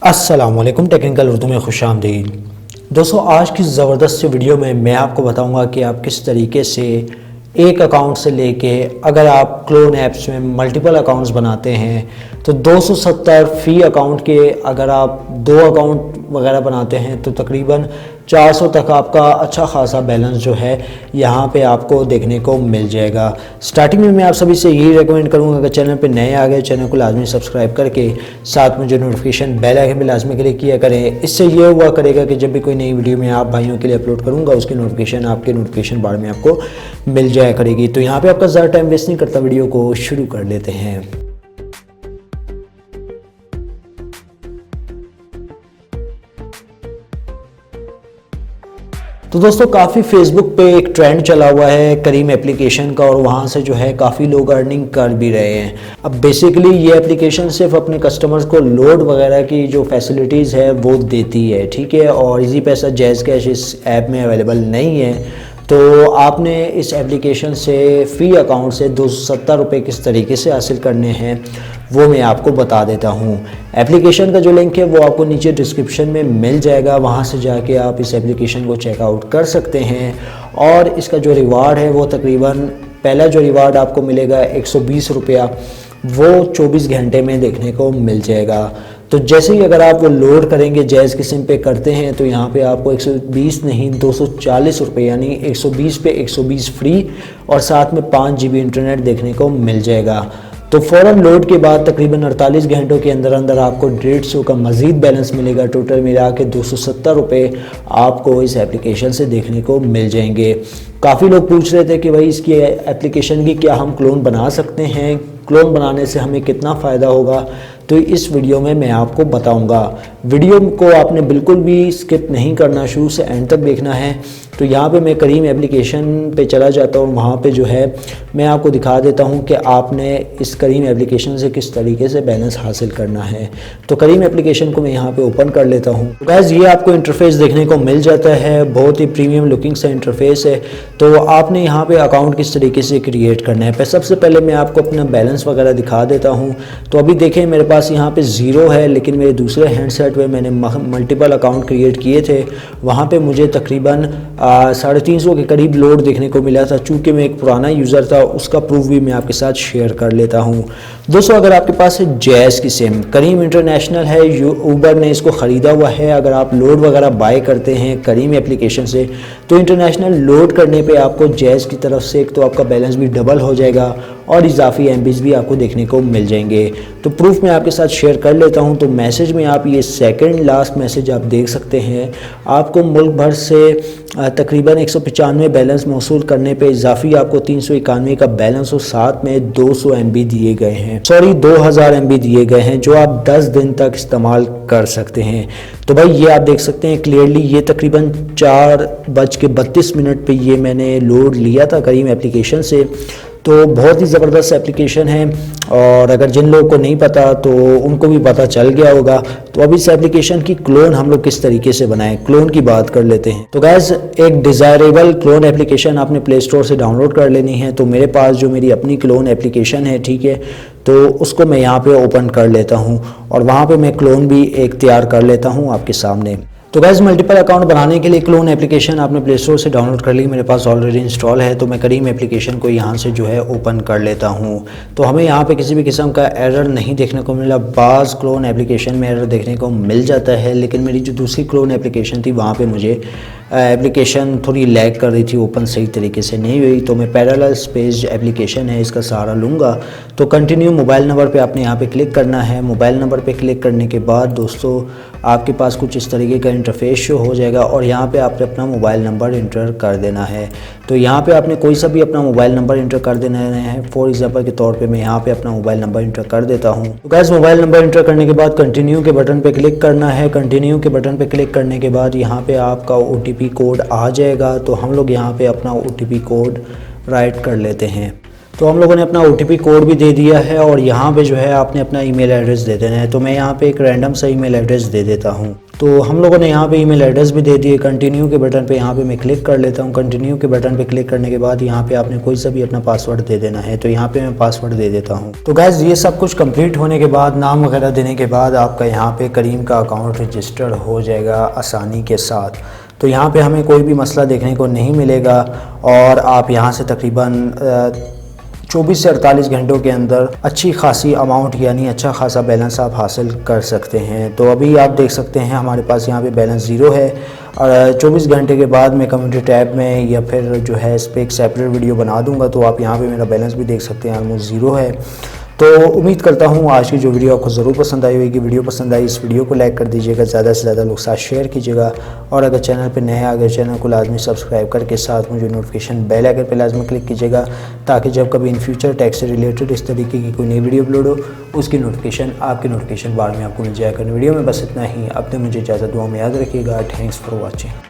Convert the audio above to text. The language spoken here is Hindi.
अस्सलामुअलैकुम, टेक्निकल उर्दू में खुशामदीद। दोस्तों, आज की ज़बरदस्त वीडियो में मैं आपको बताऊंगा कि आप किस तरीके से एक अकाउंट से लेके अगर आप क्लोन ऐप्स में मल्टीपल अकाउंट्स बनाते हैं तो 270 फ़ी अकाउंट के अगर आप 2 अकाउंट वगैरह बनाते हैं तो तकरीबन 400 तक आपका अच्छा खासा बैलेंस जो है यहाँ पे आपको देखने को मिल जाएगा। स्टार्टिंग में मैं आप सभी से यही रेकमेंड करूँगा कि चैनल पे नए आ गए चैनल को लाजमी सब्सक्राइब करके साथ में जो नोटिफिकेशन बेल आइकन भी लाजमी क्लिक किया करें। इससे ये हुआ करेगा कि जब भी कोई नई वीडियो मैं आप भाइयों के लिए अपलोड करूँगा उसकी नोटिफिकेशन आपके नोटिफिकेशन बार में आपको मिल जाया करेगी। तो यहाँ पर आपका ज़्यादा टाइम वेस्ट नहीं करता, वीडियो को शुरू कर लेते हैं। तो दोस्तों, काफ़ी फेसबुक पे एक ट्रेंड चला हुआ है करीम एप्लीकेशन का और वहाँ से जो है काफ़ी लोग अर्निंग कर भी रहे हैं। अब बेसिकली ये एप्लीकेशन सिर्फ अपने कस्टमर्स को लोड वगैरह की जो फैसिलिटीज़ है वो देती है, ठीक है। और इजी पैसा जैज़ कैश इस ऐप में अवेलेबल नहीं है। तो आपने इस एप्लीकेशन से फ़ी अकाउंट से 270 रुपये किस तरीके से हासिल करने हैं वो मैं आपको बता देता हूँ। एप्लीकेशन का जो लिंक है वो आपको नीचे डिस्क्रिप्शन में मिल जाएगा, वहाँ से जाके आप इस एप्लीकेशन को चेकआउट कर सकते हैं। और इसका जो रिवार्ड है वो तकरीबन पहला जो रिवार्ड आपको मिलेगा 120 रुपया, वो 24 घंटे में देखने को मिल जाएगा। तो जैसे ही अगर आप वो लोड करेंगे जैज़ की सिम पे करते हैं तो यहाँ पे आपको 120 नहीं 240 रुपये यानी 120 पे 120 फ्री और साथ में 5 GB इंटरनेट देखने को मिल जाएगा। तो फ़ौरन लोड के बाद तकरीबन 48 घंटों के अंदर अंदर आपको 150 का मज़ीद बैलेंस मिलेगा। टोटल मिला के 270 रुपये आपको इस एप्लीकेशन से देखने को मिल जाएंगे। काफ़ी लोग पूछ रहे थे कि भाई इसकी एप्लीकेशन की क्या हम क्लोन बना सकते हैं, क्लोन बनाने से हमें कितना फ़ायदा होगा, तो इस वीडियो में मैं आपको बताऊंगा। वीडियो को आपने बिल्कुल भी स्किप नहीं करना, शुरू से एंड तक देखना है। तो यहाँ पे मैं करीम एप्लीकेशन पे चला जाता हूँ, वहाँ पे जो है मैं आपको दिखा देता हूँ कि आपने इस करीम एप्लीकेशन से किस तरीके से बैलेंस हासिल करना है। तो करीम एप्लीकेशन को मैं यहाँ पे ओपन कर लेता हूँ। तो गाइस, ये आपको इंटरफेस देखने को मिल जाता है, बहुत ही प्रीमियम लुकिंग सा इंटरफेस है। तो आपने यहाँ पे अकाउंट किस तरीके से क्रिएट करना है, सबसे पहले मैं आपको अपना बैलेंस वगैरह दिखा देता हूँ। तो अभी देखें मेरे पास यहाँ पे 0 है, लेकिन मेरे दूसरे हैंडसेट में मैंने मल्टीपल अकाउंट क्रिएट किए थे, वहाँ पे मुझे तकरीबन 350 के करीब लोड देखने को मिला था। चूँकि मैं एक पुराना यूज़र था, उसका प्रूफ भी मैं आपके साथ शेयर कर लेता हूँ। दोस्तों, अगर आपके पास है जैज़ की सिम, करीम इंटरनेशनल है, ऊबर ने इसको ख़रीदा हुआ है। अगर आप लोड वगैरह बाय करते हैं करीम एप्लीकेशन से तो इंटरनेशनल लोड करने पे आपको जैज़ की तरफ से एक तो आपका बैलेंस भी डबल हो जाएगा और इजाफी MBs भी आपको देखने को मिल जाएंगे। तो प्रूफ मैं आपके साथ शेयर कर लेता हूं। तो मैसेज में आप ये सेकंड लास्ट मैसेज आप देख सकते हैं। आपको मुल्क भर से तकरीबन 195 बैलेंस मौसूल करने पे इजाफी आपको 391 का बैलेंस और साथ में 200 MB दिए गए हैं, 2000 MB दिए गए हैं, जो आप 10 दिन तक इस्तेमाल कर सकते हैं। तो भाई ये आप देख सकते हैं क्लियरली, ये तकरीबन 4:32 पे ये मैंने लोड लिया था करीम एप्लीकेशन से। तो बहुत ही ज़बरदस्त एप्लीकेशन है और अगर जिन लोगों को नहीं पता तो उनको भी पता चल गया होगा। तो अब इस एप्लीकेशन की क्लोन हम लोग किस तरीके से बनाएं, क्लोन की बात कर लेते हैं। तो गाइस, एक डिज़ायरेबल क्लोन एप्लीकेशन आपने प्ले स्टोर से डाउनलोड कर लेनी है। तो मेरे पास जो मेरी अपनी क्लोन एप्लीकेशन है, ठीक है, तो उसको मैं यहाँ पे ओपन कर लेता हूँ और वहाँ पे मैं क्लोन भी एक तैयार कर लेता हूँ आपके सामने। तो गाइस, मल्टीपल अकाउंट बनाने के लिए क्लोन एप्लीकेशन आपने प्ले स्टोर से डाउनलोड कर ली, मेरे पास ऑलरेडी इंस्टॉल है। तो मैं करीम एप्लीकेशन को यहाँ से जो है ओपन कर लेता हूँ। तो हमें यहाँ पे किसी भी किस्म का एरर नहीं देखने को मिला। बाज़ क्लोन एप्लीकेशन में एरर देखने को मिल जाता है, लेकिन मेरी जो दूसरी क्लोन एप्लीकेशन थी वहाँ पे मुझे एप्लीकेशन थोड़ी लैग कर रही थी, ओपन सही तरीके से नहीं हुई। तो मैं पैरेलल स्पेस एप्लीकेशन है इसका सहारा लूँगा। तो कंटिन्यू मोबाइल नंबर पे आपने यहाँ पे क्लिक करना है। मोबाइल नंबर पे क्लिक करने के बाद दोस्तों आपके पास कुछ इस तरीके का इंटरफेस शो हो जाएगा और यहाँ पे आपने अपना मोबाइल नंबर इंटर कर देना है। तो यहाँ पे आपने कोई सा भी अपना मोबाइल नंबर इंटर कर देना है। फॉर एग्जांपल के तौर पे मैं यहाँ पे अपना मोबाइल नंबर इंटर कर देता हूँ। तो गाइस, मोबाइल नंबर इंटर करने के बाद कंटिन्यू के बटन पे क्लिक करना है। कंटिन्यू के बटन पे क्लिक करने के बाद यहाँ पे आपका OTP कोड आ जाएगा। तो हम लोग यहाँ पे अपना OTP कोड राइट कर लेते हैं। तो हम लोगों ने अपना OTP कोड भी दे दिया है और यहाँ पे जो है आपने अपना ईमेल एड्रेस दे देना है। तो मैं यहाँ पे एक रैंडम सा ईमेल एड्रेस दे देता हूँ। तो हम लोगों ने यहाँ पे ईमेल एड्रेस भी दे दिए। कंटिन्यू के बटन पे यहाँ पे मैं क्लिक कर लेता हूँ। कंटिन्यू के बटन पे क्लिक करने के बाद यहाँ पे आपने कोई सा भी अपना पासवर्ड दे देना है। तो यहाँ पे मैं पासवर्ड दे देता हूँ। तो गाइस ये सब कुछ कंप्लीट होने के बाद, नाम वगैरह देने के बाद आपका यहाँ पे करीम का अकाउंट रजिस्टर्ड हो जाएगा आसानी के साथ। तो यहाँ पे हमें कोई भी मसला देखने को नहीं मिलेगा और आप यहाँ से तकरीबन 24 से 48 घंटों के अंदर अच्छी खासी अमाउंट यानी अच्छा खासा बैलेंस आप हासिल कर सकते हैं। तो अभी आप देख सकते हैं हमारे पास यहाँ पे बैलेंस ज़ीरो है और 24 घंटे के बाद मैं कम्युनिटी टैब में या फिर जो है इस पर एक सेपरेट वीडियो बना दूंगा, तो आप यहाँ पे मेरा बैलेंस भी देख सकते हैं, ऑलमोस्ट ज़ीरो है। तो उम्मीद करता हूँ आज की जो वीडियो आपको ज़रूर पसंद आई होगी। वीडियो पसंद आई, इस वीडियो को लाइक कर दीजिएगा, ज़्यादा से ज़्यादा लोग साथ शेयर कीजिएगा और अगर चैनल पे नए आ गए चैनल को लाजमी सब्सक्राइब करके साथ मुझे नोटिफिकेशन बेल आइकन पे लाजमी क्लिक कीजिएगा, ताकि जब कभी इन फ्यूचर टैक्स से रिलेटेड इस तरीके की कोई नई वीडियो अपलोड हो उसकी नोटिफिकेशन आपके नोटिफिकेशन बार में आपको मिल जाएगा। वीडियो में बस इतना ही। अब तक मुझे इजाज़त, दुआ में याद रखिएगा। Thanks for watching.